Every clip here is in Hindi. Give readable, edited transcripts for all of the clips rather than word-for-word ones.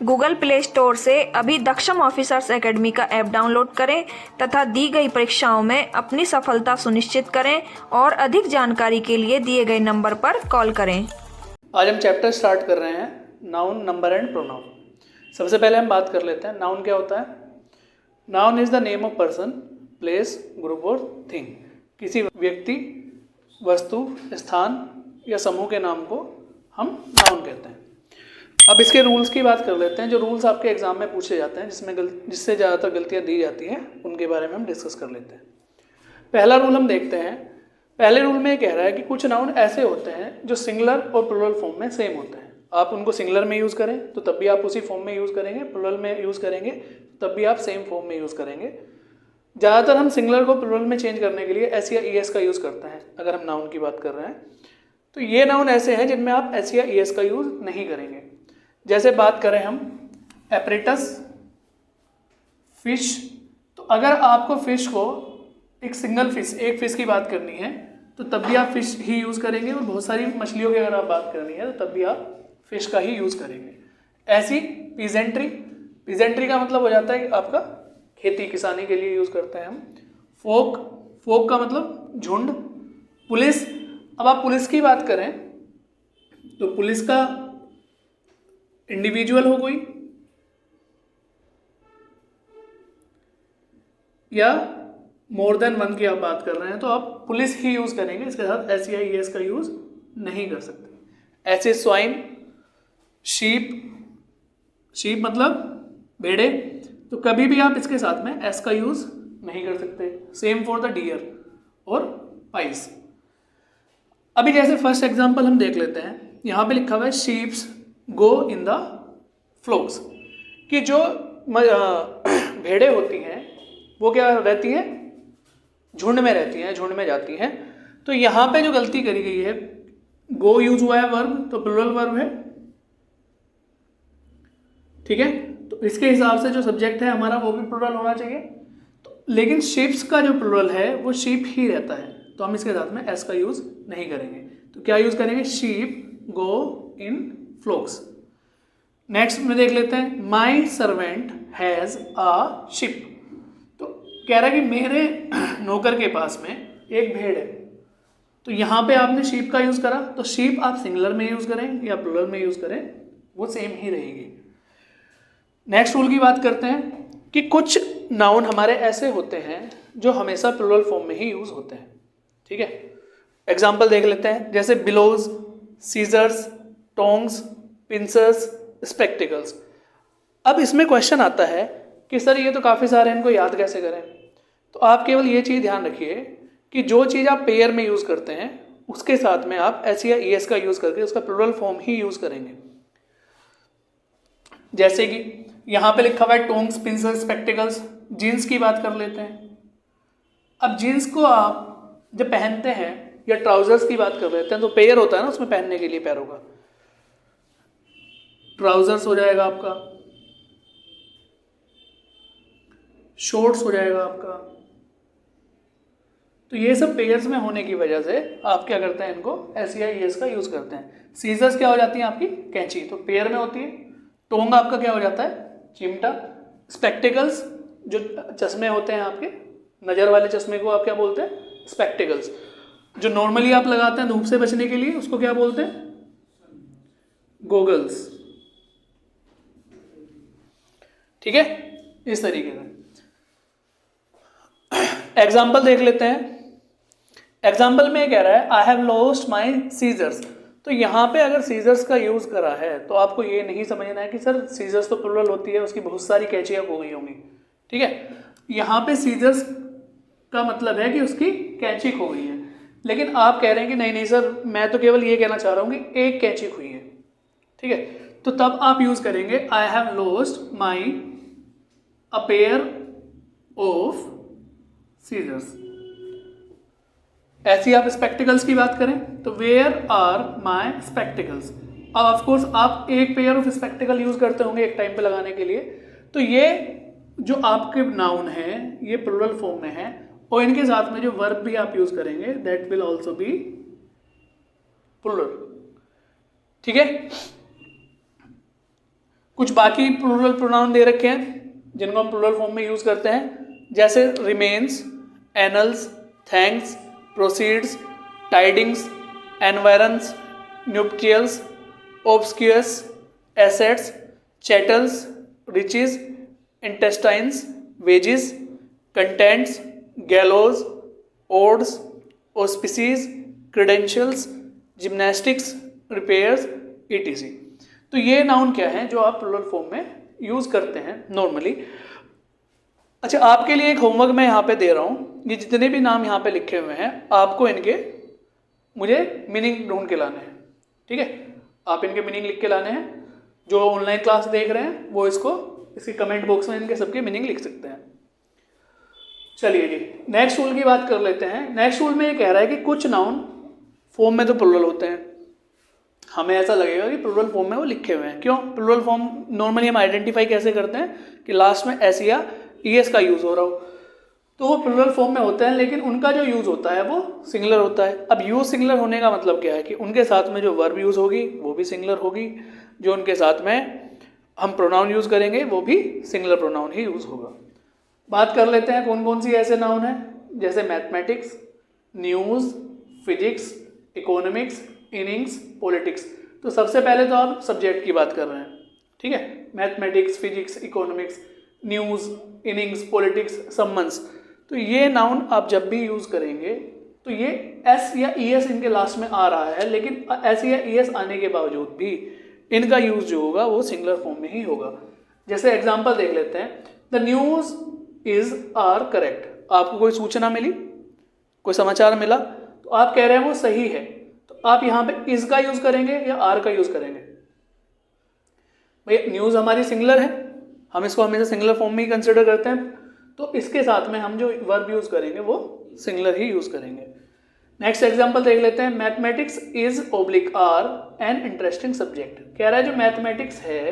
गूगल प्ले स्टोर से अभी दक्षम ऑफिसर्स एकेडमी का ऐप डाउनलोड करें तथा दी गई परीक्षाओं में अपनी सफलता सुनिश्चित करें और अधिक जानकारी के लिए दिए गए नंबर पर कॉल करें। आज हम चैप्टर स्टार्ट कर रहे हैं नाउन, नंबर एंड प्रोनाउन। सबसे पहले हम बात कर लेते हैं नाउन क्या होता है। Noun is the name of person, place, group और थिंग। किसी व्यक्ति, वस्तु, स्थान या समूह के नाम को हम नाउन कहते हैं। अब इसके रूल्स की बात कर लेते हैं। जो रूल्स आपके एग्जाम में पूछे जाते हैं, जिससे ज़्यादातर गलतियाँ दी जाती हैं, उनके बारे में हम डिस्कस कर लेते हैं। पहला रूल हम देखते हैं। पहले रूल में ये कह रहा है कि कुछ नाउन ऐसे होते हैं जो सिंगुलर और प्लुरल फॉर्म में सेम होते हैं। आप उनको सिंगुलर में यूज़ करें तो तब भी आप उसी फॉर्म में यूज़ करेंगे, प्लुरल में यूज़ करेंगे तब भी आप सेम फॉर्म में यूज़ करेंगे। ज़्यादातर हम सिंगुलर को प्लुरल में चेंज करने के लिए एस या ई एस का यूज़ करते हैं। अगर हम नाउन की बात कर रहे हैं तो ये नाउन ऐसे हैं जिनमें आप एस या ई एस का यूज़ नहीं करेंगे। जैसे बात करें हम एपरेटस, फिश, तो अगर आपको फिश को एक सिंगल फिश, एक फिश की बात करनी है तो तब भी आप फिश ही यूज़ करेंगे, और बहुत सारी मछलियों की अगर आप बात करनी है तो तब भी आप फिश का ही यूज़ करेंगे। ऐसी पीजेंट्री, पीजेंट्री का मतलब हो जाता है आपका खेती किसानी के लिए यूज़ करते हैं हम। फोक, फोक का मतलब झुंड। पुलिस, अब आप पुलिस की बात करें तो पुलिस का इंडिविजुअल हो कोई या मोर देन वन की आप बात कर रहे हैं तो आप पुलिस ही यूज़ करेंगे, इसके साथ एस या ई एस का यूज़ नहीं कर सकते। ऐसे स्वाइन, शीप, शीप मतलब भेड़े, तो कभी भी आप इसके साथ में एस का यूज़ नहीं कर सकते। सेम फॉर द डियर और पाइस। अभी जैसे फर्स्ट एग्जांपल हम देख लेते हैं। यहाँ पे लिखा हुआ है sheeps go in the flocs, कि जो भेड़ें होती हैं वो क्या रहती हैं, झुंड में रहती हैं, झुंड में जाती हैं। तो यहाँ पे जो गलती करी गई है, गो यूज हुआ है वर्ब, तो प्लुरल वर्ब है, ठीक है। तो इसके हिसाब से जो सब्जेक्ट है हमारा वो भी प्लुरल होना चाहिए। तो लेकिन शिप्स का जो प्लुरल है वो शीप ही रहता है, तो हम इसके साथ में एस का यूज नहीं करेंगे। तो क्या यूज करेंगे, शीप गो इन फ्लोक्स। नेक्स्ट में देख लेते हैं my servant has a ship. तो कह रहा है कि मेरे नौकर के पास में एक भेड़ है, तो यहाँ पे आपने शीप का यूज करा, तो शीप आप सिंगुलर में यूज करें या प्लुरल में यूज करें वो सेम ही रहेगी। नेक्स्ट रूल की बात करते हैं कि कुछ नाउन हमारे ऐसे होते हैं जो हमेशा प्लुरल फॉर्म में ही यूज होते हैं, ठीक है। एग्जाम्पल देख लेते हैं, जैसे bellows, scissors, tongs, pincers, spectacles. अब इसमें क्वेश्चन आता है कि सर ये तो काफ़ी सारे हैं, इनको याद कैसे करें। तो आप केवल ये चीज़ ध्यान रखिए कि जो चीज़ आप पेयर में यूज़ करते हैं उसके साथ में आप एस या ई एस का यूज़ करके उसका प्लुरल फॉर्म ही यूज़ करेंगे। जैसे कि यहाँ पे लिखा हुआ है टोंग्स, पिंसर्स, स्पेक्टिकल्स। जीन्स की बात कर लेते हैं। अब जीन्स को आप जब पहनते हैं या ट्राउजर्स की बात कर लेते हैं तो पेयर होता है ना उसमें पहनने के लिए पैरों का, ट्राउजर्स हो जाएगा आपका, शॉर्ट्स हो जाएगा आपका। तो ये सब पेयर्स में होने की वजह से आप क्या करते हैं, इनको एस या ई एस का यूज करते हैं। सीजर्स क्या हो जाती हैं आपकी, कैंची, तो पेयर में होती है। टोंग आपका क्या हो जाता है, चिमटा। स्पेक्टिकल्स जो चश्मे होते हैं आपके, नज़र वाले चश्मे को आप क्या बोलते हैं, स्पेक्टिकल्स। जो नॉर्मली आप लगाते हैं धूप से बचने के लिए उसको क्या बोलते हैं, गोगल्स, ठीक है। इस तरीके से एग्जाम्पल देख लेते हैं। एग्जाम्पल में कह रहा है I have lost my scissors. तो यहाँ पे अगर सीजर्स का यूज करा है तो आपको ये नहीं समझना है कि सर सीजर्स तो प्लुरल होती है, उसकी बहुत सारी कैचियाँ हो गई होंगी, ठीक है। यहाँ पे सीजर्स का मतलब है कि उसकी कैंची खो गई है, लेकिन आप कह रहे हैं कि नहीं नहीं सर मैं तो केवल ये कहना चाह रहा हूँ कि एक कैंची खुई है, ठीक है। तो तब आप यूज करेंगे I have lost my a pair of scissors. ऐसी आप स्पेक्टिकल्स की बात करें तो वेयर आर माई स्पेक्टिकल्स। अब ऑफ कोर्स आप एक पेयर ऑफ स्पेक्टिकल यूज करते होंगे एक टाइम पे लगाने के लिए, तो ये जो आपके नाउन है ये प्लुरल फॉर्म में है, और इनके साथ में जो वर्ब भी आप यूज करेंगे that will also be plural, ठीक है। कुछ बाकी प्लूरल प्रोनाउन दे रखे हैं जिनको हम प्लूरल फॉर्म में यूज़ करते हैं, जैसे remains, annals, thanks, proceeds, tidings, environs, nuptials, obsequious, assets, chattels, riches, intestines, wages, contents, gallows, odds, auspices, credentials, gymnastics, repairs, E T C. तो ये नाउन क्या है जो आप प्लूरल फॉर्म में यूज़ करते हैं नॉर्मली। अच्छा, आपके लिए एक होमवर्क मैं यहाँ पे दे रहा हूँ, ये जितने भी नाम यहाँ पे लिखे हुए हैं आपको इनके मुझे मीनिंग ढूंढ के लाने हैं, ठीक है। आप इनके मीनिंग लिख के लाने हैं। जो ऑनलाइन क्लास देख रहे हैं वो इसकी कमेंट बॉक्स में इनके सबके मीनिंग लिख सकते हैं। चलिए जी, नेक्स्ट रूल की बात कर लेते हैं। नेक्स्ट रूल में ये कह रहा है कि कुछ नाउन फॉर्म में तो प्लूरल होते हैं, हमें ऐसा लगेगा कि प्लूरल फॉर्म में वो लिखे हुए हैं। क्यों? प्लूरल फॉर्म नॉर्मली हम आइडेंटिफाई कैसे करते हैं कि लास्ट में एस या ईएस का यूज़ हो रहा हो, तो वो प्लूरल फॉर्म में होते हैं, लेकिन उनका जो यूज़ होता है वो सिंगुलर होता है। अब यूज़ सिंगुलर होने का मतलब क्या है कि उनके साथ में जो वर्ब यूज़ होगी वो भी सिंगुलर होगी, जो उनके साथ में हम प्रोनाउन यूज़ करेंगे वो भी सिंगुलर प्रोनाउन ही यूज़ होगा। बात कर लेते हैं कौन कौन सी ऐसे नाउन हैं, जैसे mathematics, news, physics, economics, innings, politics. तो सबसे पहले तो आप सब्जेक्ट की बात कर रहे हैं, ठीक है। Mathematics, physics, economics, news, innings, politics, summons. तो ये नाउन आप जब भी यूज़ करेंगे तो ये एस या ई एस इनके लास्ट में आ रहा है, लेकिन एस या ई एस आने के बावजूद भी इनका यूज़ जो होगा वो सिंगुलर फॉर्म में ही होगा। जैसे एग्जांपल देख लेते हैं, the news is are correct. आपको कोई सूचना मिली, कोई समाचार मिला, तो आप कह रहे हैं वो सही है, तो आप यहाँ पे इज़ का यूज़ करेंगे या आर का यूज़ करेंगे? भाई न्यूज़ हमारी सिंगुलर है, हम इसको हमेशा सिंगुलर फॉर्म में ही कंसिडर करते हैं, तो इसके साथ में हम जो वर्ब यूज़ करेंगे वो सिंगुलर ही यूज़ करेंगे। नेक्स्ट एग्जांपल देख लेते हैं, mathematics is oblique are an interesting subject. कह रहा है जो मैथमेटिक्स है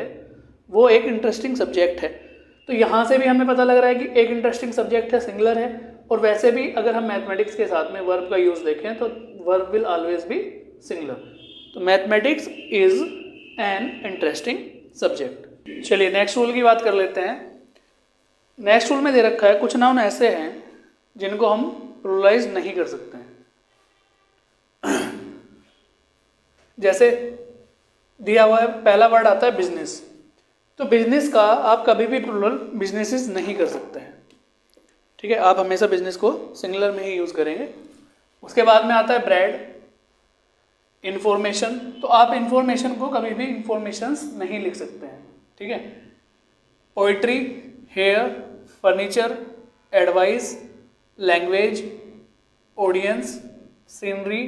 वो एक इंटरेस्टिंग सब्जेक्ट है, तो यहाँ से भी हमें पता लग रहा है कि एक इंटरेस्टिंग सब्जेक्ट है, सिंगुलर है। और वैसे भी अगर हम मैथमेटिक्स के साथ में वर्ब का यूज़ देखें तो verb will always be singular. तो mathematics is an interesting subject. चलिए नेक्स्ट रूल की बात कर लेते हैं। नेक्स्ट रूल में दे रखा है कुछ नाउन ऐसे हैं जिनको हम प्लुरलाइज नहीं कर सकते हैं। जैसे दिया हुआ है, पहला वर्ड आता है बिजनेस, तो बिजनेस का आप कभी भी प्लुरल बिजनेसेस नहीं कर सकते हैं, ठीक है। आप हमेशा बिजनेस को सिंगुलर में ही यूज़ करेंगे। उसके बाद में आता है ब्रेड, इंफॉर्मेशन, तो आप इंफॉर्मेशन को कभी भी इंफॉर्मेशंस नहीं लिख सकते हैं, ठीक है। Poetry, hair, furniture, advice, language, audience, scenery,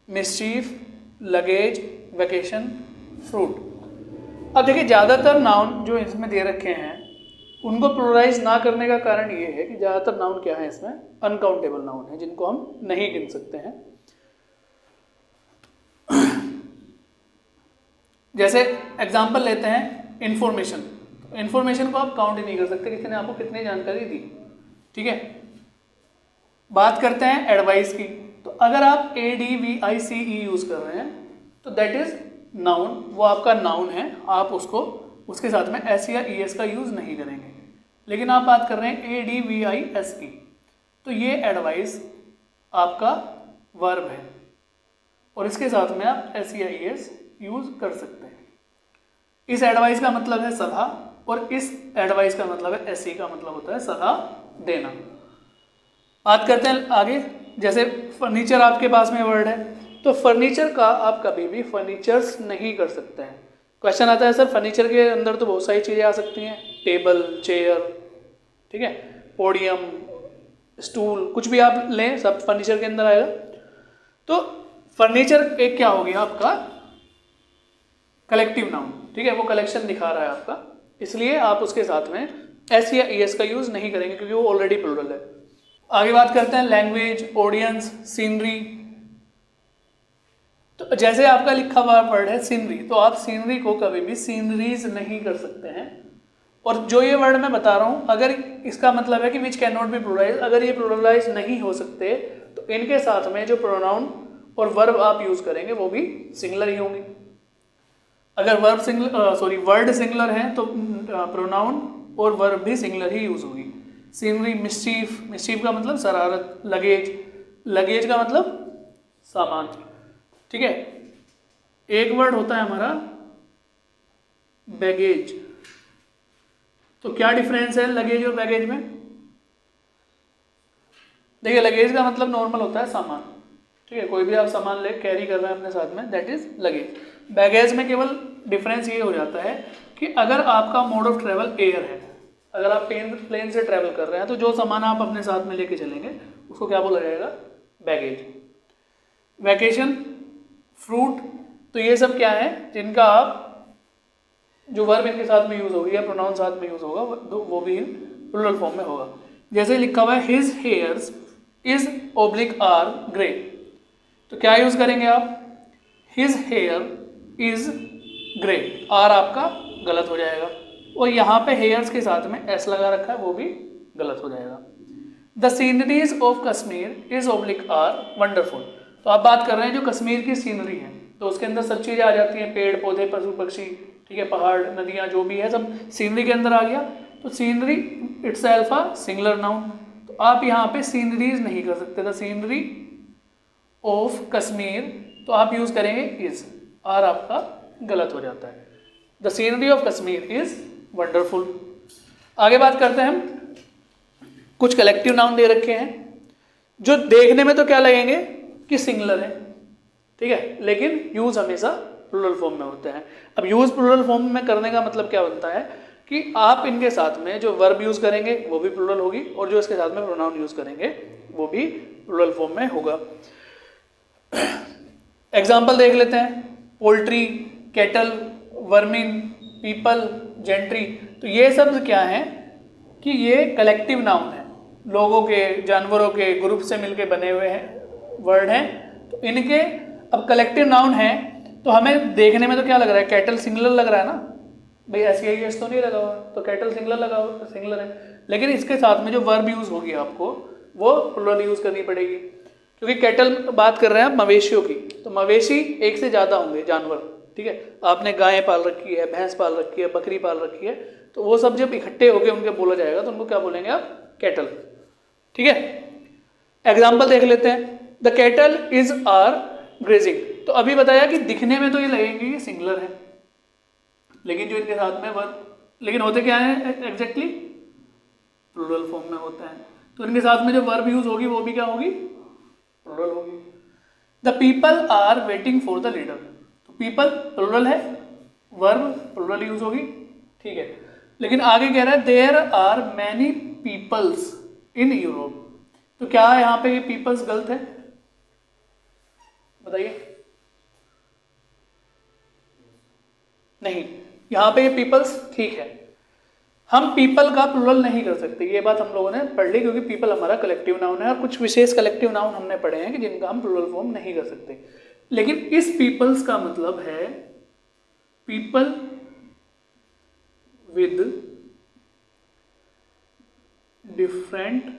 mischief, luggage, vacation, fruit. अब देखिए ज़्यादातर नाउन जो इसमें दे रखे हैं उनको प्लुरलाइज ना करने का कारण ये है कि ज़्यादातर नाउन क्या है, इसमें अनकाउंटेबल नाउन है जिनको हम नहीं गिन सकते हैं। जैसे एग्जाम्पल लेते हैं इंफॉर्मेशन, इंफॉर्मेशन को आप काउंट ही नहीं कर सकते किसी ने आपको कितनी जानकारी दी, ठीक है। बात करते हैं एडवाइस की, तो अगर आप ADVICE यूज़ कर रहे हैं तो दैट इज नाउन, वो आपका नाउन है, आप उसको उसके साथ में एस या ES का यूज़ नहीं करेंगे। लेकिन आप बात कर रहे हैं ADVISE, तो ये एडवाइस आपका वर्ब है और इसके साथ में आप एस या ES यूज़ कर सकते हैं। इस एडवाइस का मतलब है सलाह और इस एडवाइस का मतलब है SE का मतलब होता है सलाह देना। बात करते हैं आगे, जैसे फर्नीचर आपके पास में वर्ड है, तो फर्नीचर का आप कभी भी फर्नीचर्स नहीं कर सकते हैं। क्वेश्चन आता है सर फर्नीचर के अंदर तो बहुत सारी चीज़ें आ सकती हैं, टेबल, चेयर, ठीक है, पोडियम, स्टूल, कुछ भी आप लें सब फर्नीचर के अंदर आएगा। तो फर्नीचर एक क्या हो गया आपका कलेक्टिव नाउन, ठीक है, वो कलेक्शन दिखा रहा है आपका, इसलिए आप उसके साथ में एस या ES का यूज़ नहीं करेंगे क्योंकि वो ऑलरेडी प्लुरल है। आगे बात करते हैं लैंग्वेज, ऑडियंस, सीनरी। तो जैसे आपका लिखा हुआ वर्ड है सीनरी, तो आप सीनरी को कभी भी सीनरीज नहीं कर सकते हैं। और जो ये वर्ड मैं बता रहा हूँ अगर इसका मतलब है कि विच कैन नॉट बी प्लुरलाइज, अगर ये प्लुरलाइज नहीं हो सकते तो इनके साथ में जो प्रोनाउन और वर्ब आप यूज़ करेंगे वो भी सिंगुलर ही होंगे। अगर वर्ड सिंगुलर है तो प्रोनाउन और वर्ब भी सिंगुलर ही यूज होगी। सीनरी, मिस्चीफ का मतलब शरारत, लगेज का मतलब सामान, ठीक है। एक वर्ड होता है हमारा बैगेज। तो क्या डिफरेंस है लगेज और बैगेज में? देखिए, लगेज का मतलब नॉर्मल होता है सामान, ठीक है, कोई भी आप सामान ले कैरी कर रहे हैं अपने साथ में, दैट इज लगेज। बैगेज में केवल डिफरेंस ये हो जाता है कि अगर आपका मोड ऑफ ट्रेवल एयर है, अगर आप प्लेन से ट्रेवल कर रहे हैं तो जो सामान आप अपने साथ में लेके चलेंगे उसको क्या बोला जाएगा? बैगेज। वैकेशन, फ्रूट, तो ये सब क्या है जिनका आप जो वर्ब इनके साथ में यूज होगी या प्रोनाउन साथ में यूज होगा वो भी इन प्लूरल फॉर्म में होगा। जैसे लिखा हुआ है his hairs is oblique are grey, तो क्या यूज करेंगे आप? His hair is grey, or आपका गलत हो जाएगा, और यहाँ पे हेयर्स के साथ में एस लगा रखा है, वो भी गलत हो जाएगा। The sceneries of Kashmir is oblique are wonderful, तो आप बात कर रहे हैं जो कश्मीर की सीनरी है तो उसके अंदर सब चीज़ें आ जाती हैं, पेड़ पौधे, पशु पक्षी, ठीक है, पहाड़, नदियाँ, जो भी है सब सीनरी के अंदर आ गया। तो scenery itself a singular noun, तो आप यहाँ पे सीनरीज नहीं कर सकते। द सीनरी ऑफ कश्मीर, तो आप यूज करेंगे इज, आर आपका गलत हो जाता है। The scenery of Kashmir is wonderful. आगे बात करते हैं हम, कुछ कलेक्टिव नाउन दे रखे हैं जो देखने में तो क्या लगेंगे कि सिंगुलर है, ठीक है, लेकिन यूज हमेशा प्लूरल फॉर्म में होते हैं। अब यूज प्लूरल फॉर्म में करने का मतलब क्या बनता है कि आप इनके साथ में जो वर्ब यूज करेंगे वो भी प्लूरल होगी और जो इसके साथ में प्रोनाउन यूज करेंगे वो भी प्लूरल फॉर्म में होगा। एग्जाम्पल देख लेते हैं, poultry, cattle, vermin, people, gentry, तो ये सब क्या है कि ये कलेक्टिव नाउन है, लोगों के, जानवरों के ग्रुप से मिलके बने हुए हैं वर्ड हैं। तो इनके अब कलेक्टिव नाउन है तो हमें देखने में तो क्या लग रहा है? कैटल सिंगुलर लग रहा है ना भाई, एस तो नहीं लगा हुआ, तो कैटल सिंगुलर लगा हुआ, सिंगुलर है, लेकिन इसके साथ में जो वर्ब यूज होगी आपको वो प्लूरल यूज करनी पड़ेगी, क्योंकि कैटल बात कर रहे हैं आप मवेशियों की, तो मवेशी एक से ज़्यादा होंगे जानवर, ठीक है। आपने गाय पाल रखी है, भैंस पाल रखी है, बकरी पाल रखी है, तो वो सब जब इकट्ठे होकर उनके बोला जाएगा तो उनको क्या बोलेंगे आप? कैटल, ठीक है। एग्जाम्पल देख लेते हैं, the cattle is are grazing, तो अभी बताया कि दिखने में तो ये लगेंगे कि सिंगुलर है, लेकिन जो इनके साथ में वर्ब, लेकिन होते क्या है एग्जैक्टली? प्लूरल फॉर्म में होता है, तो इनके साथ में जो वर्ब यूज होगी वो भी क्या होगी? प्लूरल होगी। The people are waiting for the leader, तो पीपल प्लूरल है, वर्ब प्लूरल यूज होगी, ठीक है, लेकिन आगे कह रहा है there are many peoples in Europe, तो क्या यहाँ पे ये पीपल्स गलत है? बताइए। नहीं, यहाँ पे ये पीपल्स ठीक है, हम पीपल का प्लूरल नहीं कर सकते, ये बात हम लोगों ने पढ़ ली, क्योंकि पीपल हमारा कलेक्टिव नाउन है और कुछ विशेष कलेक्टिव नाउन हमने पढ़े हैं कि जिनका हम प्लूरल फॉर्म नहीं कर सकते। लेकिन इस पीपल्स का मतलब है पीपल विद डिफरेंट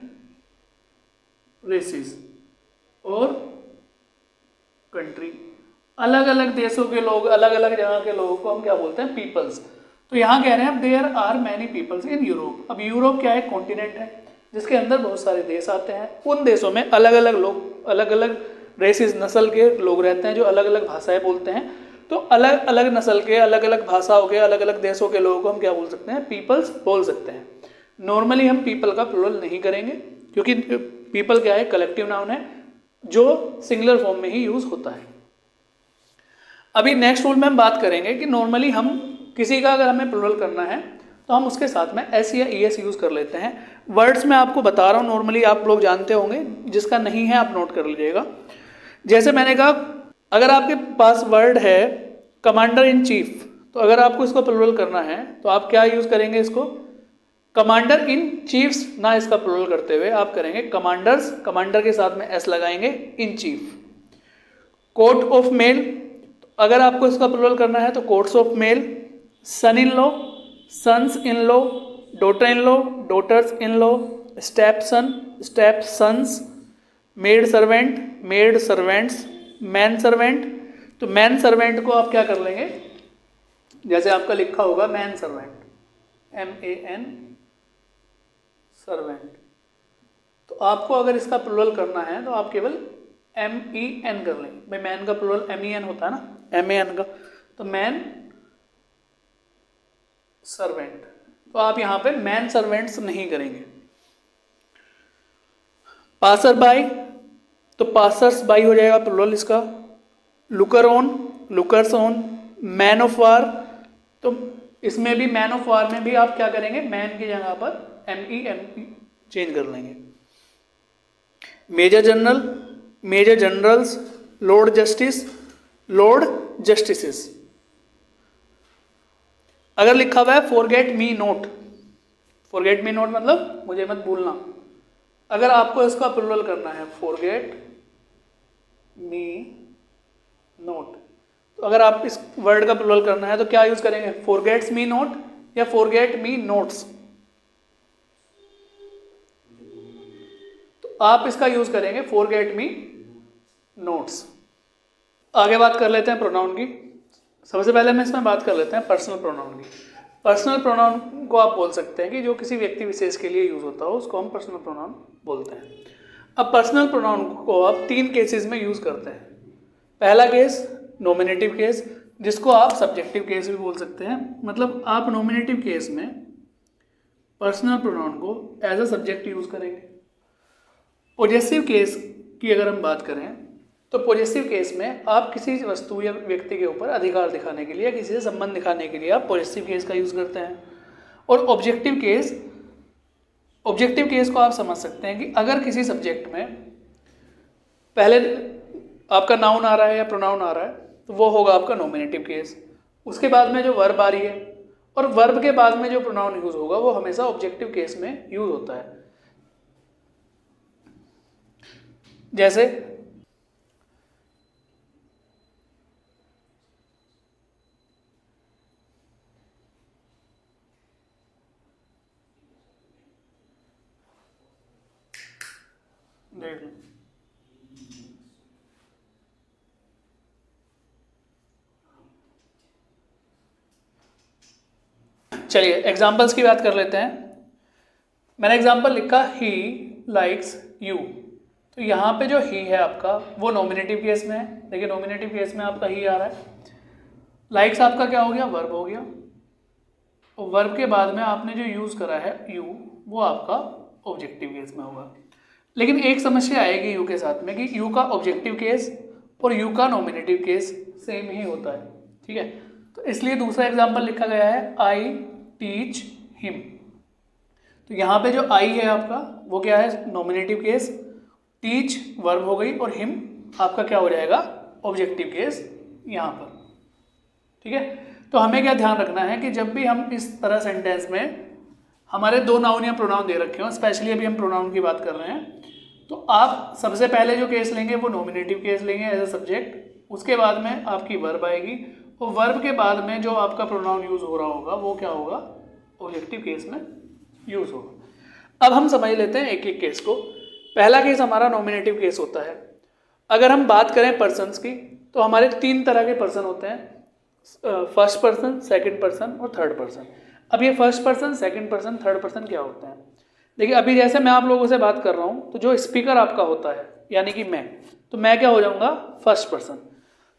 रेसेस और कंट्री, अलग अलग देशों के लोग, अलग अलग जगह के लोगों को हम क्या बोलते हैं? पीपल्स। तो यहाँ कह रहे हैं there are many peoples in Europe. अब यूरोप क्या है? कॉन्टिनेंट है जिसके अंदर बहुत सारे देश आते हैं, उन देशों में अलग अलग लोग, अलग अलग रेसिस, नस्ल के लोग रहते हैं जो अलग अलग भाषाएं बोलते हैं। तो अलग अलग नस्ल के, अलग अलग भाषाओं के, अलग अलग देशों के लोगों को हम क्या बोल सकते हैं? पीपल्स बोल सकते हैं। नॉर्मली हम पीपल का प्लूरल नहीं करेंगे, क्योंकि पीपल क्या है? कलेक्टिव नाउन है जो सिंगुलर फॉर्म में ही यूज होता है। अभी नेक्स्ट रूल में हम बात करेंगे कि नॉर्मली हम किसी का अगर हमें प्लूरल करना है तो हम उसके साथ में एस या ईएस यूज कर लेते हैं। वर्ड्स में आपको बता रहा हूँ, नॉर्मली आप लोग जानते होंगे, जिसका नहीं है आप नोट कर लीजिएगा। जैसे मैंने कहा, अगर आपके पास वर्ड है कमांडर इन चीफ, तो अगर आपको इसको प्लूरल करना है तो आप क्या यूज करेंगे? इसको कमांडर इन चीफ्स ना इसका प्लूरल करते हुए आप करेंगे कमांडर्स, कमांडर के साथ में एस लगाएंगे, in chief. Coat of mail, अगर आपको इसका प्लूरल करना है तो coats of mail. Son in law, sons in law, daughter in law, daughters in law, step son, step sons, maid servant, maid servants, man servant. तो मैन सर्वेंट को आप क्या कर लेंगे? जैसे आपका लिखा होगा मैन सर्वेंट, MAN सर्वेंट, तो आपको अगर इसका प्लुरल करना है तो आप केवल MEN कर लेंगे। भाई मैन का प्लुरल MEN होता है ना, MAN का, तो मैन सर्वेंट, तो आप यहाँ पे मैन सर्वेंट्स नहीं करेंगे। पासर बाई, तो पासर्स बाई हो जाएगा प्लुरल इसका। Looker on, lookers on. Man of war, तो इसमें भी मैन ऑफ वार में भी आप क्या करेंगे, मैन की जगह पर MEN चेंज कर लेंगे। Major general, major generals, lord justice, lord justices. अगर लिखा हुआ है forget me not, forget me not मतलब मुझे मत भूलना, अगर आपको इसका प्लुरल करना है फॉरगेट मी नॉट, तो अगर आप इस वर्ड का प्लुरल करना है तो क्या यूज करेंगे, फॉरगेट्स मी नॉट या फॉरगेट मी नोट्स, तो आप इसका यूज करेंगे फॉरगेट मी नोट्स। आगे बात कर लेते हैं प्रोनाउन की। सबसे पहले हम इसमें बात कर लेते हैं पर्सनल प्रोनाउन की। पर्सनल प्रोनाउन को आप बोल सकते हैं कि जो किसी व्यक्ति विशेष के लिए यूज होता हो उसको हम पर्सनल प्रोनाउन बोलते हैं। अब पर्सनल प्रोनाउन को आप 3 केसेस में यूज करते हैं। पहला केस नॉमिनेटिव केस, जिसको आप सब्जेक्टिव केस भी बोल सकते हैं, मतलब आप नॉमिनेटिव केस में पर्सनल प्रोनाउन को एज अ सब्जेक्ट यूज करेंगे। पॉजेसिव केस की अगर हम बात करें तो पॉजेसिव केस में आप किसी वस्तु या व्यक्ति के ऊपर अधिकार दिखाने के लिए, किसी से संबंध दिखाने के लिए आप पॉजेसिव केस का यूज करते हैं। और ऑब्जेक्टिव केस, ऑब्जेक्टिव केस को आप समझ सकते हैं कि अगर किसी सब्जेक्ट में पहले आपका नाउन आ रहा है या प्रोनाउन आ रहा है तो वो होगा आपका नॉमिनेटिव केस। उसके बाद में जो वर्ब आ रही है और वर्ब के बाद में जो प्रोनाउन यूज होगा वो हमेशा ऑब्जेक्टिव केस में यूज होता है। जैसे देख लो, चलिए एग्जाम्पल्स की बात कर लेते हैं। मैंने एग्जाम्पल लिखा ही लाइक्स यू, तो यहाँ पे जो ही है आपका वो नॉमिनेटिव केस में है। देखिए नॉमिनेटिव केस में आपका ही आ रहा है। लाइक्स आपका क्या हो गया, वर्ब हो गया, और वर्ब के बाद में आपने जो यूज़ करा है यू, वो आपका ऑब्जेक्टिव केस में होगा। लेकिन एक समस्या आएगी यू के साथ में कि यू का ऑब्जेक्टिव केस और यू का नॉमिनेटिव केस सेम ही होता है, ठीक है। तो इसलिए दूसरा एग्जाम्पल लिखा गया है आई टीच हिम, तो यहाँ पे जो आई है आपका वो क्या है, नॉमिनेटिव केस, टीच वर्ब हो गई और हिम आपका क्या हो जाएगा, ऑब्जेक्टिव केस यहाँ पर, ठीक है। तो हमें क्या ध्यान रखना है कि जब भी हम इस तरह सेंटेंस में हमारे 2 नाउन या प्रोनाउन दे रखे हो, स्पेशली अभी हम प्रोनाउन की बात कर रहे हैं, तो आप सबसे पहले जो केस लेंगे वो नॉमिनेटिव केस लेंगे एज अ सब्जेक्ट। उसके बाद में आपकी वर्ब आएगी और वर्ब के बाद में जो आपका प्रोनाउन यूज हो रहा होगा वो क्या होगा, ऑब्जेक्टिव केस में यूज होगा। अब हम समझ लेते हैं एक एक केस को। पहला केस हमारा नॉमिनेटिव केस होता है। अगर हम बात करें पर्सन्स की तो हमारे 3 तरह के पर्सन होते हैं, फर्स्ट पर्सन, सेकंड पर्सन और थर्ड पर्सन। अब ये first person, second person, third person क्या होते हैं? देखिए अभी जैसे मैं आप लोगों से बात कर रहा हूँ तो जो स्पीकर आपका होता है यानी कि मैं, तो मैं क्या हो जाऊँगा, फर्स्ट पर्सन।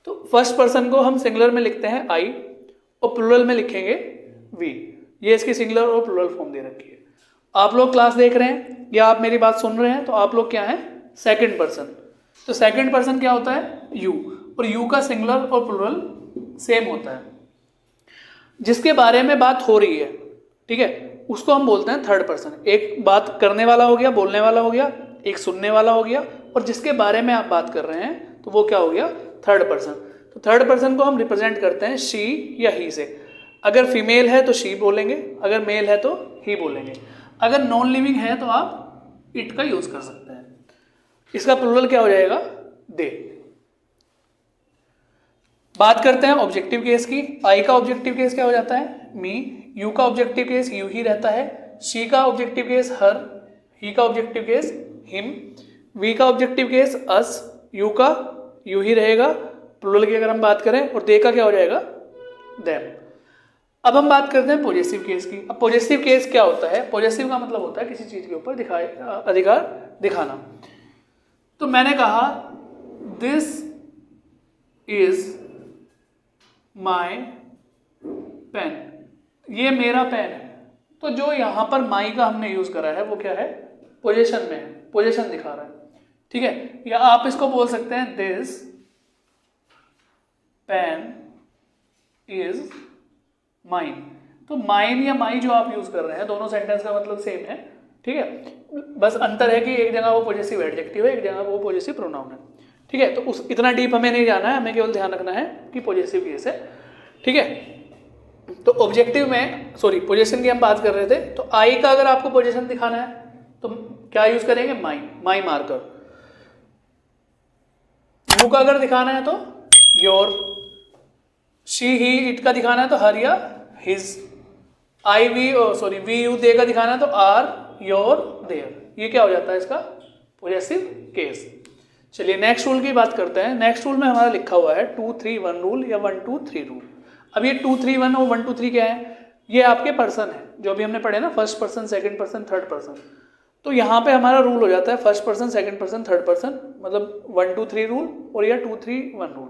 तो फर्स्ट पर्सन को हम सिंगुलर में लिखते हैं आई और प्लुरल में लिखेंगे वी। ये इसकी सिंगुलर और प्लुरल फॉर्म दे रखी है। आप लोग क्लास देख रहे हैं या आप मेरी बात सुन रहे हैं तो आप लोग क्या हैं, सेकंड पर्सन। तो सेकंड पर्सन क्या होता है, यू, और यू का सिंगुलर और प्लुरल सेम होता है। जिसके बारे में बात हो रही है, ठीक है, उसको हम बोलते हैं थर्ड पर्सन। एक बात करने वाला हो गया, बोलने वाला हो गया, एक सुनने वाला हो गया, और जिसके बारे में आप बात कर रहे हैं तो वो क्या हो गया, थर्ड पर्सन। तो थर्ड पर्सन को हम रिप्रेजेंट करते हैं शी या ही से। अगर फीमेल है तो शी बोलेंगे, अगर मेल है तो ही बोलेंगे। अगर नॉन लिविंग है तो आप इट का यूज कर सकते हैं। इसका प्लुरल क्या हो जाएगा, दे। बात करते हैं ऑब्जेक्टिव केस की। आई का ऑब्जेक्टिव केस क्या हो जाता है, मी। यू का ऑब्जेक्टिव केस यू ही रहता है। शी का ऑब्जेक्टिव केस हर। ही का ऑब्जेक्टिव केस हिम। वी का ऑब्जेक्टिव केस अस। यू का यू ही रहेगा प्लुरल की अगर हम बात करें, और दे का क्या हो जाएगा, देम। अब हम बात करते हैं पॉजेसिव केस की। अब पॉजेसिव केस क्या होता है? पॉजेसिव का मतलब होता है किसी चीज के ऊपर अधिकार दिखाना। तो मैंने कहा दिस इज माई पेन, ये मेरा पेन है। तो जो यहां पर माई का हमने यूज करा है वो क्या है? पोजेशन में है, पोजेशन दिखा रहा है, ठीक है। या आप इसको बोल सकते हैं दिस पेन इज माइन। तो माइन या माई जो आप यूज कर रहे हैं, दोनों सेंटेंस का मतलब सेम है, ठीक है। बस अंतर है कि एक जगह वो पॉजेसिव एडजेक्टिव है, एक जगह वो पॉजेसिव प्रोनाउन है, ठीक है। तो उस इतना डीप हमें नहीं जाना है, हमें केवल ध्यान रखना है कि पॉजेसिव केस है, ठीक है। तो ऑब्जेक्टिव में पोजेशन की हम बात कर रहे थे। तो आई का अगर आपको पोजेशन दिखाना है तो क्या यूज करेंगे? माई, माई मार्कर। यू का अगर दिखाना है तो योर, शी ही इट का दिखाना है तो हर या his, I we we you they का दिखाना है तो आर योर देयर। ये क्या हो जाता है इसका? Possessive case. चलिए नेक्स्ट रूल की बात करते हैं। नेक्स्ट रूल में हमारा लिखा हुआ है 2 3 1 रूल या 1 2 3 रूल। अब ये 2 3 1 और 1 2 3 क्या है? ये आपके पर्सन है जो अभी हमने पढ़े ना, first person, second person, third person. तो यहाँ पे हमारा रूल हो जाता है first person, second person, third person, मतलब 1 2 3 रूल और या 2 3 1 रूल।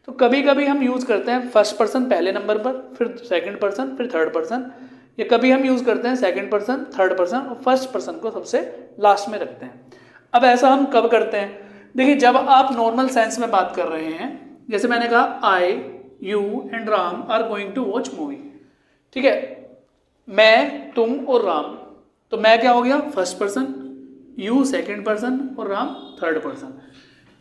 तो कभी कभी हम यूज करते हैं फर्स्ट पर्सन पहले नंबर पर, फिर सेकंड पर्सन, फिर थर्ड पर्सन, या कभी हम यूज करते हैं सेकंड पर्सन, थर्ड पर्सन और फर्स्ट पर्सन को सबसे लास्ट में रखते हैं। अब ऐसा हम कब करते हैं? देखिए, जब आप नॉर्मल सेंस में बात कर रहे हैं, जैसे मैंने कहा I you and Ram are going to watch movie, ठीक है। मैं, तुम और राम, तो मैं क्या हो गया? First person, you second person और राम थर्ड पर्सन।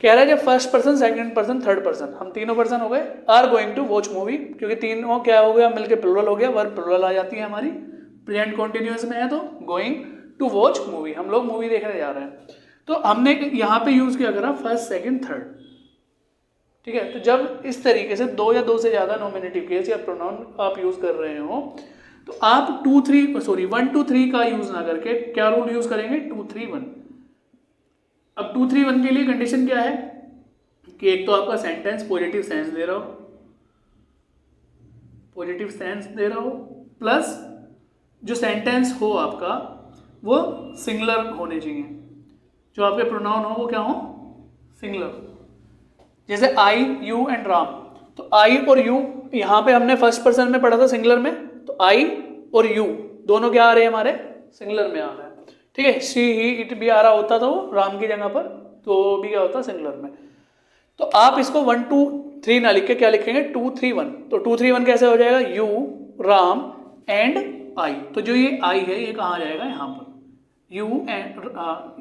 कह रहा है जब first person, second person, third person, हम तीनों पर्सन हो गए, are going to watch movie, क्योंकि तीनों क्या हो गया? मिलके प्लुरल हो गया, वर्ब प्लुरल आ जाती है हमारी, प्रेजेंट कॉन्टिन्यूअस में है तो गोइंग टू वॉच मूवी, हम लोग मूवी देखने जा रहे हैं। तो हमने यहाँ पे यूज किया करा फर्स्ट सेकंड थर्ड, ठीक है। तो जब इस तरीके से 2 या 2 से ज्यादा नॉमिनेटिव केस या प्रोनाउन आप यूज कर रहे हो तो आप 1 2 3 का यूज ना करके क्या रूल यूज करेंगे? 2 3 1। अब 2 3 1 के लिए कंडीशन क्या है कि एक तो आपका सेंटेंस पॉजिटिव सेंस दे रहा हो, पॉजिटिव सेंस दे रहा हो, प्लस जो सेंटेंस हो आपका वो सिंगुलर होने चाहिए, जो आपके प्रोनाउन हो वो क्या हो? सिंगुलर। जैसे आई यू एंड राम, तो आई और यू यहाँ पे हमने फर्स्ट पर्सन में पढ़ा था सिंगुलर में, तो आई और यू दोनों क्या आ रहे हैं? हमारे सिंगुलर में आ रहा है, ठीक है। शी ही इट भी आ रहा होता तो राम की जगह पर, तो भी क्या होता? सिंगुलर में। तो आप इसको 1 2 3 ना लिख के क्या लिखेंगे? 2 3 1। तो 2 3 1 कैसे हो जाएगा? यू, राम एंड आई। तो जो ये आई है ये कहाँ जाएगा? यहाँ पर।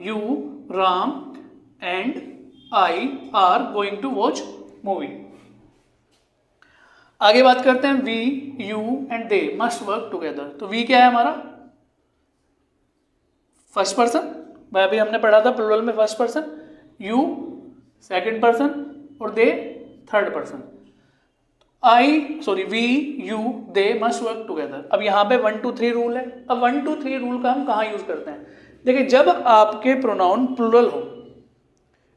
You, Ram and I are going to watch movie. आगे बात करते हैं we, you and they must work together. तो वी क्या है हमारा? फर्स्ट पर्सन, वह भी हमने पढ़ा था प्लुरल में first person, you second person और they third person. We you they must work together. अब यहाँ पे 1 2 3 रूल है। अब 1 2 3 रूल का हम कहाँ यूज करते हैं? देखिए, जब आपके प्रोनाउन प्लुरल हो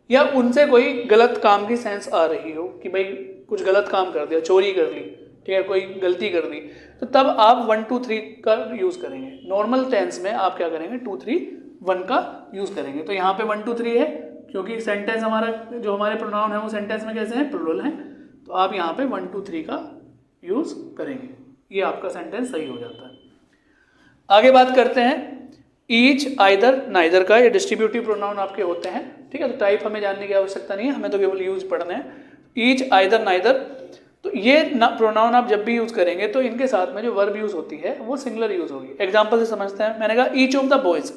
या उनसे कोई गलत काम की सेंस आ रही हो कि भाई कुछ गलत काम कर दिया, चोरी कर ली, ठीक है, कोई गलती कर दी, तो तब आप 1 2 3 का यूज करेंगे। नॉर्मल टेंस में आप क्या करेंगे? 2 3 1 का यूज करेंगे। तो यहाँ पे 1 2 3 है क्योंकि सेंटेंस हमारा जो हमारे प्रोनाउन है वो सेंटेंस में कैसे हैं? प्लुरल हैं। तो आप यहाँ पे 1 2 3 का यूज करेंगे, ये आपका सेंटेंस सही हो जाता है। आगे बात करते हैं ईच, आइदर, नाइदर का। ये डिस्ट्रीब्यूटिव प्रोनाउन आपके होते हैं, ठीक है। तो टाइप हमें जानने की आवश्यकता नहीं है, हमें तो केवल यूज पढ़ना है। ईच, आइदर, नाइदर, तो ये प्रोनाउन आप जब भी यूज करेंगे तो इनके साथ में जो वर्ब यूज होती है वो सिंगुलर यूज होगी। एग्जाम्पल से समझते हैं। मैंने कहा ईच ऑफ द बॉयज,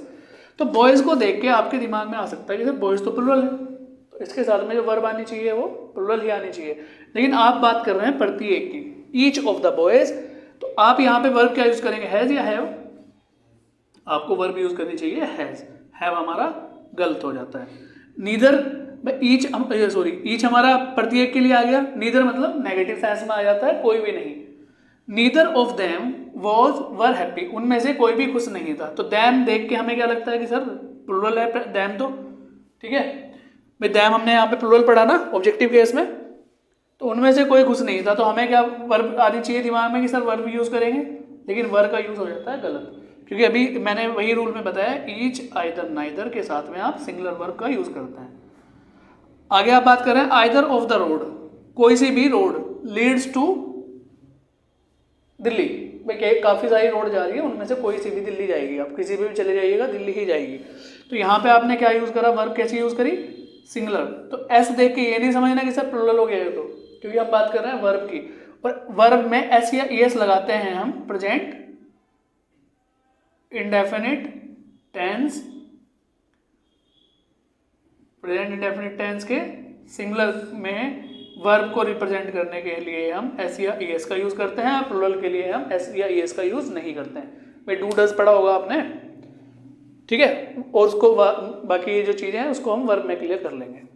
तो बॉयज को देख के आपके दिमाग में आ सकता है कि सर बॉयज तो प्लुरल है, तो इसके साथ में जो वर्ब आनी चाहिए वो प्लुरल ही आनी चाहिए। लेकिन आप बात कर रहे हैं प्रत्येक की, ईच ऑफ द बॉयज, तो आप यहाँ पे वर्ब क्या यूज करेंगे? हैज या हैव? आपको वर्ब यूज करनी चाहिए हैज। हैव हमारा गलत हो जाता है। नीदर, ईच हमारा प्रत्येक के लिए आ गया, नीदर मतलब नेगेटिव सेंस में आ जाता है, कोई भी नहीं। Neither of them were happy, उनमें से कोई भी खुश नहीं था। तो दैम देख के हमें क्या लगता है कि सर प्लुरल है दैम, तो ठीक है भाई दैम हमने यहाँ पे प्लुरल पढ़ा ना ऑब्जेक्टिव केस में, तो उनमें से कोई कुछ नहीं था, तो हमें क्या वर्ब आनी चाहिए दिमाग में कि सर वर्ब यूज़ करेंगे, लेकिन वर्ब का यूज़ हो जाता है गलत, क्योंकि अभी मैंने वही रूल में बताया ईच, आइदर, नाइदर के साथ में आप सिंगुलर वर्ब का यूज़ करते हैं। आगे आप बात कर रहे हैं आइदर ऑफ द रोड, कोई सी भी रोड लीड्स टू दिल्ली। भाई काफ़ी सारी रोड जा रही है, उनमें से कोई सी भी दिल्ली जाएगी, आप किसी पे भी चले जाइएगा दिल्ली ही जाएगी। तो यहाँ पे आपने क्या यूज़ करा, वर्ब कैसे यूज़ करी, सिंगुलर। तो एस देख के ये नहीं समझना कि सर प्लुरल हो गया है, तो क्योंकि हम बात कर रहे हैं वर्ब की, और वर्ब में एस या ईएस लगाते हैं हम present indefinite tense, present indefinite tense के सिंगुलर में वर्ब को रिप्रेजेंट करने के लिए हम एस या ईएस का यूज़ करते हैं, प्लुरल के लिए हम एस या ईएस का यूज़ नहीं करते हैं। भाई डू डज पढ़ा होगा आपने, ठीक है, और उसको बाकी ये जो चीज़ें हैं उसको हम वर्ब में क्लियर कर लेंगे।